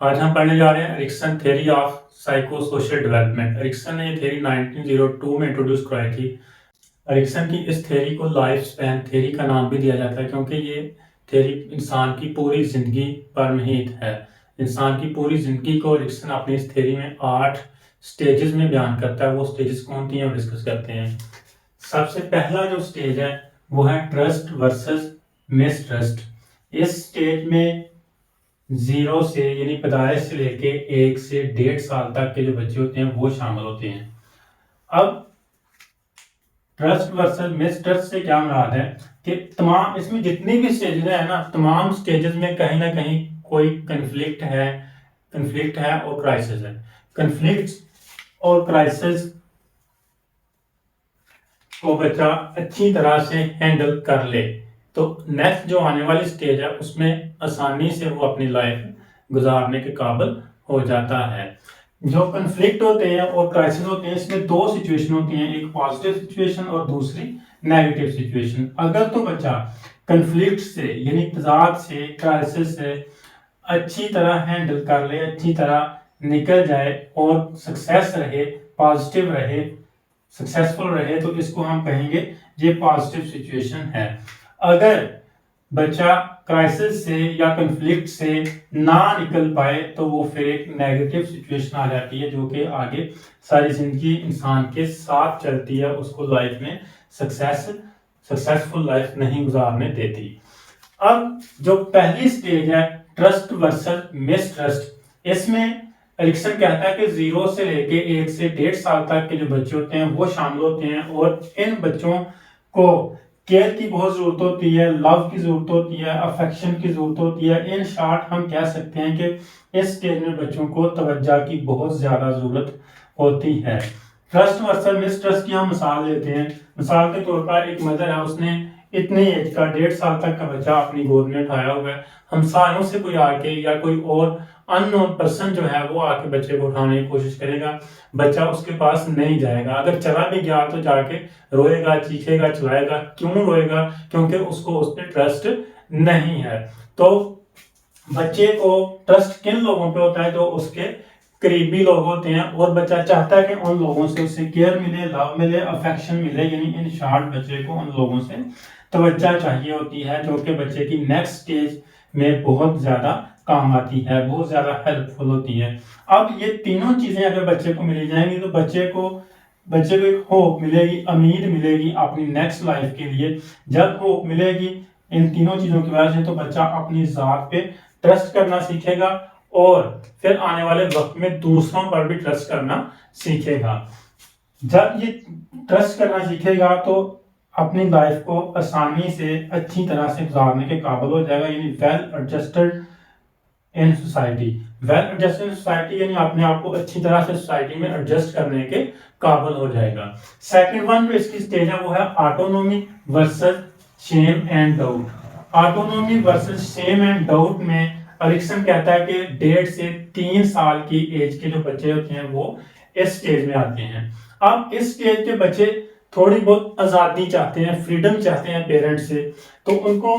आज हम पढ़ने जा रहे हैं Erikson theory of psycho social development. Erikson ने ये थ्योरी 1902 में इंट्रोड्यूस कराई थी। एरिक्सन की इस थ्योरी को लाइफ स्पैन थ्योरी का नाम भी दिया जाता है क्योंकि ये थ्योरी इंसान की पूरी जिंदगी पर निहित है। इंसान की पूरी जिंदगी को एरिक्सन अपनी इस थ्योरी में 8 स्टेजेस में बयान करता है। वो स्टेजेस कौन सी हैं वो डिस्कस करते हैं। सबसे पहला जो स्टेज है वो है ट्रस्ट वर्सेस मिसट्रस्ट। इस स्टेज में 0 से यानी पैदाइश से लेके 1 से 1.5 साल तक के जो बच्चे होते हैं वो शामिल होते हैं। अब ट्रस्ट वर्सेस मिसट्रस्ट से क्या मुराद है कि तमाम इसमें जितनी भी स्टेजेस है ना, तमाम स्टेजेस में कहीं ना कहीं कोई कंफ्लिक्ट है और क्राइसिस है। कंफ्लिक्ट और क्राइसिस को बच्चा अच्छी तरह से हैंडल कर ले तो नेक्स्ट जो आने वाली स्टेज है उसमें आसानी से वो अपनी लाइफ गुजारने के काबिल हो जाता है। जो कन्फ्लिक्ट होते हैं और क्राइसिस होते हैं इसमें 2 सिचुएशन होती हैं, एक पॉजिटिव सिचुएशन और दूसरी नेगेटिव सिचुएशन। अगर तो बच्चा कन्फ्लिक्ट से यानी तजाद से, क्राइसिस से अच्छी तरह हैंडल कर ले, अच्छी तरह निकल जाए और सक्सेस रहे, पॉजिटिव रहे, सक्सेसफुल रहे तो इसको हम कहेंगे ये पॉजिटिव सिचुएशन है। अगर बच्चा क्राइसिस से या कन्फ्लिक्ट से ना निकल पाए तो वो फिर एक नेगेटिव सिचुएशन आ जाती है जो कि आगे सारी जिंदगी इंसान के साथ चलती है, उसको लाइफ में सक्सेसफुल लाइफ नहीं गुजारने देती। अब जो पहली स्टेज है ट्रस्ट वर्सेस मिसट्रस्ट, इसमें एरिक्सन कहता है कि 0 से लेके 1 से 1.5 साल तक के जो बच्चे होते हैं वो शामिल होते हैं और इन बच्चों को केयर की बहुत जरूरत होती है, लव की जरूरत होती है, अफेक्शन की जरूरत होती है। इन शॉर्ट हम कह सकते हैं कि इस स्टेज में बच्चों को तवज्जो की बहुत ज्यादा जरूरत होती है। ट्रस्ट वर्सेस मिसट्रस्ट की हम मिसाल लेते हैं। मिसाल के तौर पर एक मदर है, उसने इतनी एज का 1.5 साल तक का बच्चा अपनी गोद में उठाया हुआ है। हमसायों से कोई आके या कोई और अननोन पर्सन जो है वो आके बच्चे को उठाने की कोशिश करेगा, बच्चा उसके पास नहीं जाएगा। अगर चला भी गया तो जाके रोएगा, चीखेगा, चिल्लाएगा। क्यों रोएगा? क्योंकि उसको उस पर ट्रस्ट नहीं है। तो बच्चे को ट्रस्ट किन लोगों पे होता है? जो उसके करीबी लोग होते हैं और बच्चा चाहता है कि उन लोगों से उसे केयर मिले, लव मिले, अफेक्शन मिले। यानी इन शॉर्ट बच्चे को उन लोगों से तवज्जो चाहिए होती है जो कि बच्चे की नेक्स्ट स्टेज में बहुत ज्यादा काम आती है, बहुत ज्यादा हेल्पफुल होती है। अब ये तीनों चीजें अगर बच्चे को मिली जाएंगी तो बच्चे को एक होप मिलेगी, उम्मीद मिलेगी अपनी नेक्स्ट लाइफ के लिए। जब होप मिलेगी इन तीनों चीजों की वजह से तो बच्चा अपनी जात पे ट्रस्ट करना सीखेगा और फिर आने वाले वक्त में दूसरों पर भी ट्रस्ट करना सीखेगा। जब ये ट्रस्ट करना सीखेगा तो अपनी लाइफ को आसानी से अच्छी तरह से गुजारने के काबिल हो जाएगा। यानी well adjusted in society. Well adjusted society यानी अपने आप को अच्छी तरह से सोसाइटी में एडजस्ट करने के काबिल हो जाएगा। सेकंड वन जो इसकी स्टेज है वो है autonomy versus shame and doubt. Autonomy versus shame and doubt में एरिक्सन कहता है कि 1.5 से 3 साल की एज के जो बच्चे होते हैं वो इस स्टेज में आते हैं। अब इस स्टेज के बच्चे थोड़ी बहुत आज़ादी चाहते हैं, फ्रीडम चाहते हैं पेरेंट्स से, तो उनको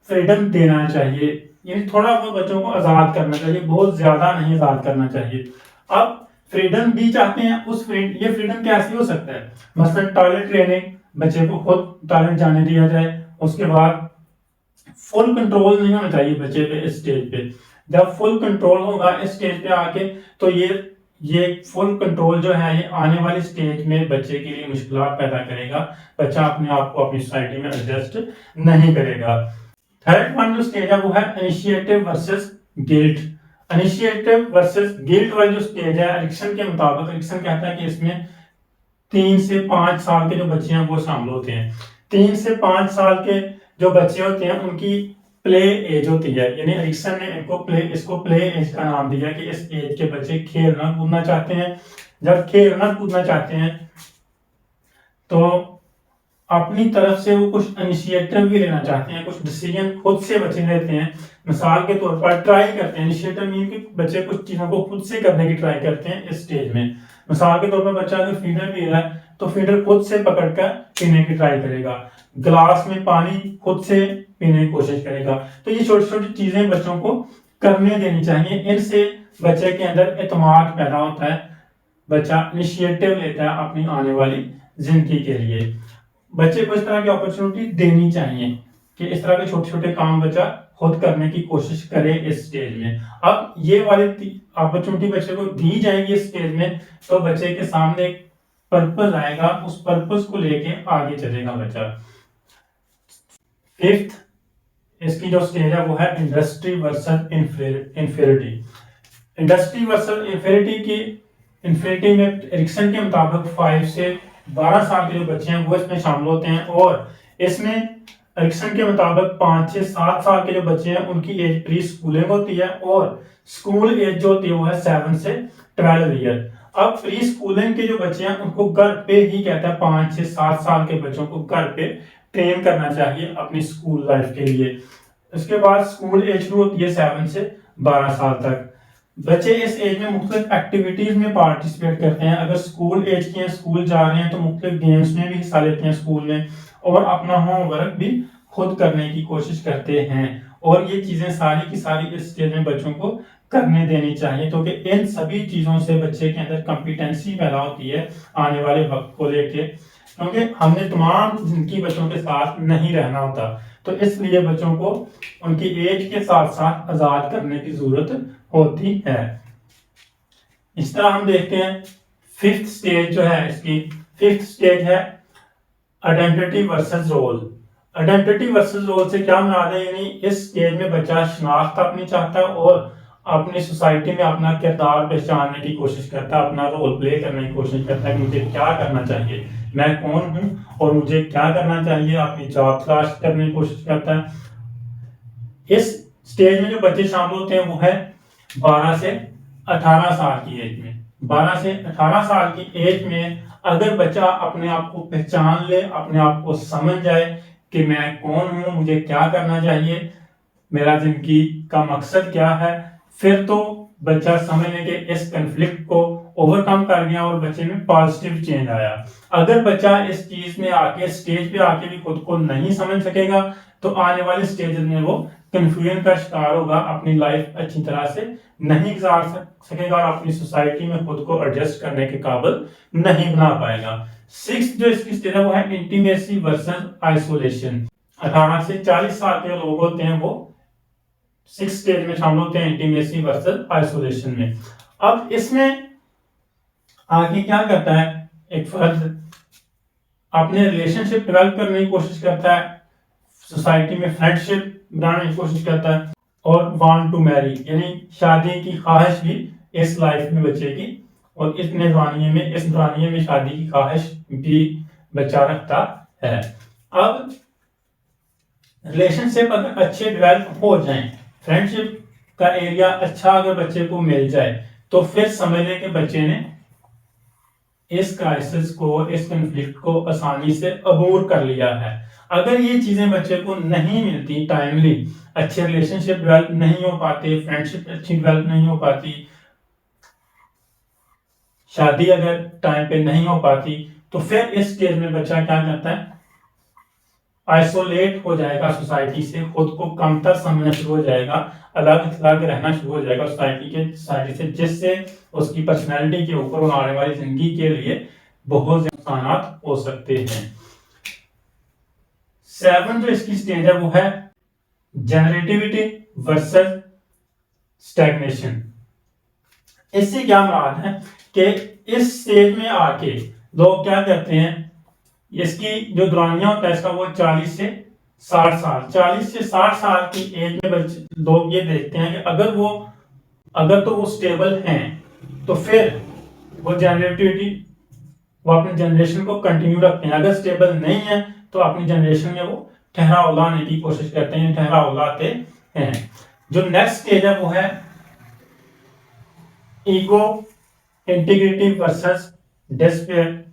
फ्रीडम देना चाहिए। यानी थोड़ा बहुत बच्चों को आज़ाद करना चाहिए, बहुत ज़्यादा नहीं आज़ाद करना चाहिए। अब फ्रीडम भी चाहते हैं, ये फ्रीडम कैसे हो सकता है? मसलन टॉयलेट ट्रेनिंग, बच्चे को खुद टॉयलेट जाने दिया जाए। उसके बाद फुल कंट्रोल नहीं होना चाहिए बच्चे पे इस स्टेज पे। जब फुल कंट्रोल होगा इस स्टेज पे आके तो ये फुल कंट्रोल जो है ये आने वाली स्टेज में बच्चे के लिए मुश्किलात पैदा करेगा। बच्चा अपने आप को अपनी सोसाइटी में एडजस्ट नहीं करेगा। थर्ड वन जो स्टेज है वो है initiative versus guilt. Initiative versus guilt वाली जो स्टेज है एरिक्सन के मुताबिक, एरिक्सन कहता है कि इसमें 3 से 5 साल के जो बच्चे हैं वो शामिल होते हैं। 3 से 5 साल के जो बच्चे होते हैं उनकी प्ले एज होती है। यानी एरिक्सन ने इसको प्ले एज का नाम दिया कि इस एज के बच्चे खेलना कूदना चाहते हैं। जब खेलना कूदना चाहते हैं तो अपनी तरफ से वो कुछ इनिशिएटिव भी लेना चाहते हैं, कुछ डिसीजन खुद से बच्चे लेते हैं। मिसाल के तौर पर ट्राई करते हैं। इनिशिएटिव मीन कि बच्चे कुछ चीजों को खुद से करने की ट्राई करते हैं इस स्टेज में। मिसाल के तौर पर बच्चा अगर फीडर पी रहा है तो फीडर खुद से पकड़कर पीने की ट्राई करेगा, गिलास में पानी खुद से पीने की कोशिश करेगा। तो ये छोटी छोटी चीजें बच्चों को करने देनी चाहिए। इनसे बच्चे के अंदर एतमाद पैदा होता है, बच्चा इनिशिएटिव लेता है अपनी आने वाली जिंदगी के लिए। बच्चे को इस तरह की अपॉर्चुनिटी देनी चाहिए कि इस तरह के छोटे छोटे काम बच्चा खुद करने की कोशिश करे इस स्टेज में। अब ये वाली अपॉर्चुनिटी बच्चे को दी जाएगी इस स्टेज में, तो बच्चे के सामने एक पर्पस आएगा, उस पर्पस को लेके आगे चलेगा बच्चा। फिफ्थ इसकी जो स्टेज है वो है industry versus inferiority. Industry versus inferiority में एरिक्सन के मुताबिक 5 से 12 साल के जो बच्चे हैं वो इसमें शामिल होते हैं, और इसमें एरिक्सन के मुताबिक 5 से 7 साल के जो बच्चे हैं उनकी एज प्री स्कूलिंग होती है, और स्कूल एज जो होती है वो है 7 से 12 ईयर। अब प्री स्कूलिंग के जो बच्चे हैं उनको घर पे ही कहता है 5 से 7 साल के बच्चों को घर पे ट्रेन करना चाहिए अपनी स्कूल लाइफ के लिए। उसके बाद स्कूल एज शुरू होती है 7 से 12 साल तक। बच्चे इस एज में मुख्तलिफ एक्टिविटीज में पार्टिसिपेट करते हैं। अगर स्कूल एज के हैं, स्कूल जा रहे हैं, तो मुख्तलिफ गेम्स में भी हिस्सा लेते हैं स्कूल में, और अपना होमवर्क भी खुद करने की कोशिश करते हैं। और ये चीजें सारी की सारी इस स्टेज में बच्चों को करने देनी चाहिए, क्योंकि इन सभी चीजों से बच्चे के अंदर कॉम्पिटेंसी पैदा होती है आने वाले वक्त को लेके, क्योंकि हमने तमाम जिंदगी बच्चों के साथ नहीं रहना होता, तो इसलिए बच्चों को उनकी एज के साथ साथ आजाद करने की जरूरत होती है। इस तरह हम देखते हैं फिफ्थ स्टेज जो है, इसकी फिफ्थ स्टेज है identity versus role. Identity versus role से क्या मुराद है, यानी इस स्टेज में बच्चा शनाख्त अपनी चाहता है और अपनी सोसाइटी में अपना किरदार पहचानने की कोशिश करता है, अपना रोल प्ले करने की कोशिश करता है कि मुझे क्या करना चाहिए, मैं कौन हूं और मुझे क्या करना चाहिए, अपनी जॉब तलाश करने की कोशिश करता है। इस स्टेज में जो बच्चे शामिल होते हैं वो है 12 से 18 साल की एज में। 12 से 18 साल की एज में अगर बच्चा अपने आप को पहचान ले, अपने आप को समझ जाए कि मैं कौन हूं, मुझे क्या करना चाहिए, मेरा जिंदगी का मकसद क्या है, फिर तो बच्चा समझ ले कि इस कन्फ्लिक्ट को ओवरकम कर गया और बच्चे में पॉजिटिव चेंज आया। अगर बच्चा इस चीज में आके स्टेज पे आके भी खुद को नहीं समझ सकेगा, तो आने वाले स्टेज में वो कंफ्यूजन का शिकार होगा, अपनी लाइफ अच्छी तरह से नहीं गुजार सकेगा और अपनी सोसाइटी में खुद को एडजस्ट करने के काबिल नहीं बना पाएगा। सिक्स्थ जो इसकी स्टेज है वो है इंटीमेसी वर्सेस आइसोलेशन। 18 से 40 साल के लोग होते हैं वो सिक्स स्टेज में शामिल होते हैं इंटीमेसी वर्सेस आइसोलेशन में। अब इसमें आगे क्या करता है, एक फर्द अपने रिलेशनशिप डेवलप करने की कोशिश करता है, सोसाइटी में फ्रेंडशिप बनाने की कोशिश करता है, और वांट टू मैरी यानी शादी की ख्वाहिश भी इस लाइफ में बच्चे की, और इस दौरानिये में शादी की ख्वाहिश भी बच्चा रखता है। अब रिलेशनशिप अगर अच्छे डेवलप हो जाएं, फ्रेंडशिप का एरिया अच्छा अगर बच्चे को मिल जाए, तो फिर समझ लें कि बच्चे ने इस क्राइसिस को, इस कन्फ्लिक्ट को आसानी से अबूर कर लिया है। अगर ये चीजें बच्चे को नहीं मिलती टाइमली, अच्छे रिलेशनशिप डेवलप नहीं हो पाते, फ्रेंडशिप अच्छी डेवलप नहीं हो पाती, शादी अगर टाइम पे नहीं हो पाती, तो फिर इस स्टेज में बच्चा क्या करता है, आइसोलेट हो जाएगा सोसाइटी से, खुद को कमतर समझना शुरू हो जाएगा, अलग अलग रहना शुरू हो जाएगा सोसाइटी से, जिससे उसकी पर्सनैलिटी के ऊपर और आने वाली जिंदगी के लिए बहुत नुकसान हो सकते हैं। 7 जो इसकी स्टेज है वो है जनरेटिविटी वर्सेस स्टैग्नेशन। इससे क्या मुराद है कि इस स्टेज में आके लोग क्या करते हैं, इसकी जो दौरानिया होता है इसका वो 40 से 60 साल की एज में बच्चे लोग ये देखते हैं कि अगर तो वो स्टेबल हैं, तो फिर वो जनरेटिविटी, वो अपने जनरेशन को कंटिन्यू रखते हैं। अगर स्टेबल नहीं है तो अपनी जनरेशन में वो ठहराव लाने की कोशिश करते हैं, ठहराव लाते हैं। जो नेक्स्ट स्टेज है वो है ego integrity versus despair.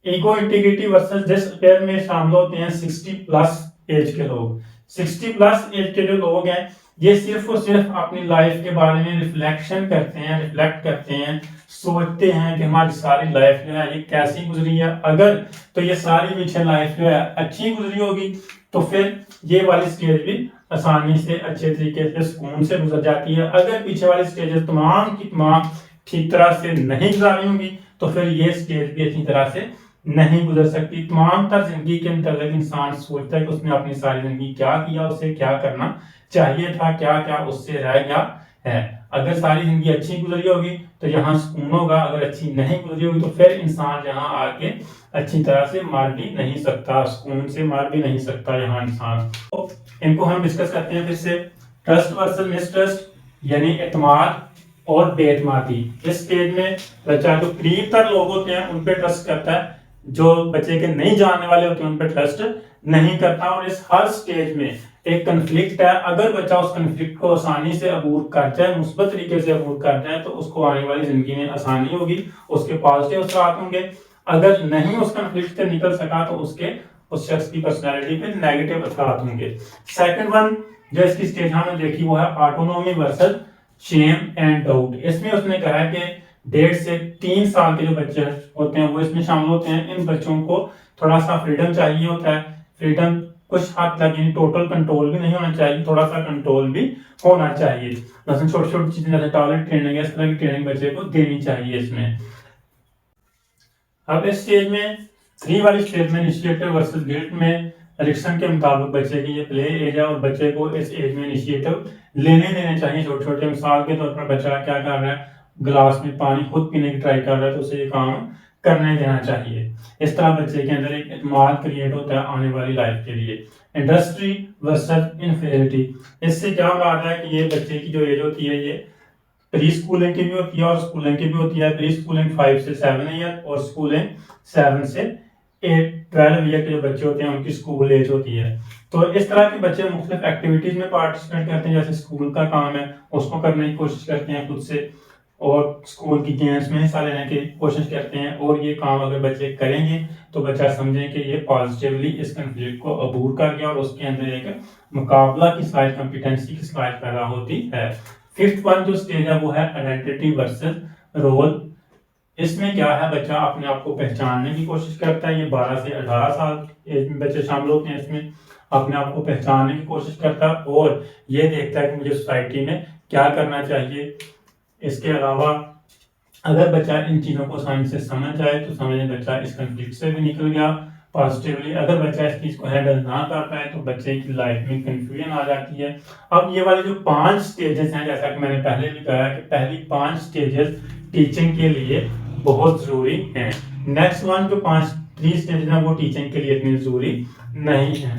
Ego integrity versus despair में शामिल होते हैं 60 प्लस एज के लोग। 60 प्लस एज के जो लोग हैं ये सिर्फ और सिर्फ अपनी लाइफ के बारे में रिफ्लेक्ट करते हैं, सोचते हैं कि हमारी सारी लाइफ जो है ये कैसी गुजरी है। अगर तो ये सारी पीछे लाइफ जो है अच्छी गुजरी होगी, तो फिर ये वाली स्टेज भी आसानी से अच्छे तरीके से सुकून से गुजर जाती है। अगर पीछे वाली स्टेजेस तमाम की तमाम ठीक तरह से नहीं गुजारी होंगी तो फिर ये स्टेज भी अच्छी तरह से नहीं गुजर सकती। तमाम तर जिंदगी के मतलब इंसान सोचता है कि उसने अपनी सारी जिंदगी क्या किया, उसे क्या करना चाहिए था, क्या क्या उससे रह गया है। अगर सारी जिंदगी अच्छी गुजरी होगी तो यहाँ सुकून होगा, अगर अच्छी नहीं गुजरी होगी तो फिर इंसान यहाँ आके अच्छी तरह से मार भी नहीं सकता, सुकून से मार भी नहीं सकता यहाँ इंसान। तो इनको हम डिस्कस करते हैं फिर से। ट्रस्ट वर्सेस मिसट्रस्ट, यानी एतमाद और बेएतमादी। इस स्टेज में बच्चा जो करीब तर लोग होते हैं उन पे ट्रस्ट करता है, जो बच्चे के नहीं जानने वाले होते हैं उन पे ट्रस्ट नहीं करता। और इस हर स्टेज में एक कन्फ्लिक्ट है। अगर बच्चा उस कन्फ्लिक्ट को आसानी से अबूर कर जाए, मुस्बत तरीके से अबूर कर जाए, तो उसको आने वाली जिंदगी में आसानी होगी, उसके पॉजिटिव असरात होंगे। अगर नहीं उस कन्फ्लिक्ट से निकल सका तो उसके उस शख्स की पर्सनैलिटी पे नेगेटिव असरात होंगे। सेकंड वन जो इसकी स्टेज हमने देखी वो है autonomy versus shame and doubt. इसमें उसने कहा कि 1.5 से 3 साल के जो बच्चे होते हैं वो इसमें शामिल होते हैं। इन बच्चों को थोड़ा सा फ्रीडम चाहिए होता है। फ्रीडम कुछ हद तक, यानी टोटल कंट्रोल भी नहीं होना चाहिए, थोड़ा सा कंट्रोल भी होना चाहिए। जैसे छोटी छोटी चीजें जैसे टॉयलेट ट्रेनिंग, इस तरह की ट्रेनिंग बच्चे को देनी चाहिए इसमें। अब इस स्टेज में 3 वाली स्टेज में इनिशिएटिव वर्सेस गिल्ट में एरिक्सन के मुताबिक बच्चे की ये प्ले एज है और बच्चे को इस एज में इनिशिएटिव लेने देने चाहिए। छोटे छोटे मिसाल के तौर पर बच्चा क्या कर रहा है, गिलास में पानी खुद पीने की ट्राई कर रहा है तो उसे ये काम करने देना चाहिए। इस तरह बच्चे के अंदर एक एतमाद क्रिएट होता है आने वाली लाइफ के लिए। इंडस्ट्री वर्सेस इनफेरिटी, इससे क्या मुराद है कि ये बच्चे की जो एज होती है ये प्री स्कूलिंग की भी होती है और स्कूलिंग की भी होती है। प्री स्कूलिंग 5 से 7 ईयर और स्कूलिंग 7 से 12 ईयर के जो बच्चे होते हैं उनकी स्कूल एज होती है। तो इस तरह के बच्चे मुख्तलिफ एक्टिविटीज में पार्टिसिपेट करते हैं, जैसे स्कूल का काम है उसको करने की कोशिश करते हैं खुद से, और स्कूल की गेम्स में हिस्सा लेने की कोशिश करते हैं। और ये काम अगर बच्चे करेंगे तो बच्चा समझें कि ये पॉजिटिवली इस कंफ्लिक्ट को अबूर कर गया और उसके अंदर एक मुकाबला की स्लाइड, कॉम्पिटेंसी की स्लाइड पैदा होती है। फिफ्थ वन जो स्टेज है वो है आइडेंटिटी वर्सेस रोल। इसमें क्या है, बच्चा अपने आप को पहचानने की कोशिश करता है। ये 12 से 18 साल एज में बच्चे शामिल होते हैं इसमें। अपने आप को पहचानने की कोशिश करता है और ये देखता है कि मुझे सोसाइटी में क्या करना चाहिए। इसके अलावा अगर बच्चा इन चीज़ों को आसानी से समझ जाए तो समझे बच्चा इस कंफ्लिक्ट से भी निकल गया पॉजिटिवली। अगर बच्चा इस चीज़ को हैंडल ना कर पाए तो बच्चे की लाइफ में कंफ्यूजन आ जाती है। अब ये वाले जो 5 स्टेजेस हैं, जैसा कि मैंने पहले भी कहा कि पहली 5 स्टेजेस टीचिंग के लिए बहुत ज़रूरी हैं। नेक्स्ट वन जो 3 स्टेजेस हैं वो टीचिंग के लिए इतनी ज़रूरी नहीं है।